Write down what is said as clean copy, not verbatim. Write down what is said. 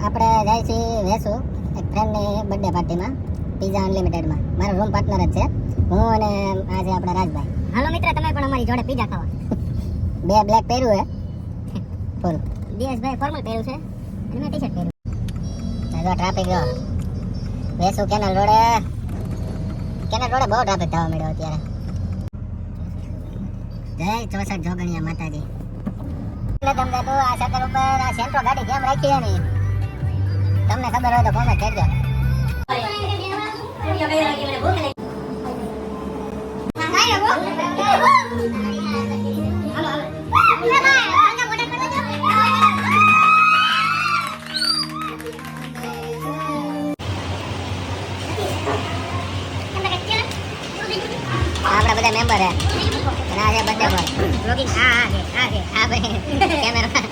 આપણે જાય છે વેસુ એક ફ્રેન્ડની બર્થડે પાર્ટીમાં પીઝા અનલિમિટેડમાં. મારો રૂમ પાર્ટનર જ છે, હું અને આ છે આપણા રાજભાઈ. હાલો મિત્ર, તમે પણ અમારી જોડે પીઝા ખાવા. બે બ્લેક પહેર્યું હે ફૂલ. દિયેશભાઈ ફોર્મલ પહેર્યું છે અને મેં ટી-શર્ટ પહેર્યું. જો ટ્રાફિક જો વેસુ કેનલ રોડે બહુ ટ્રાફિક થવા મળ્યો અત્યારે. જય 64 જોગણિયા માતાજી. તમને તો આ સકર ઉપર આ સેન્ટ્રો ગાડી કેમ રાખી છે ને તમને ખબર હોય તો કોમેન્ટ કરજો. આપણા બધા મેમ્બર હે અને આ છે બર્થડે બોય. બ્લોગિંગ આ ભાઈ કેમેરા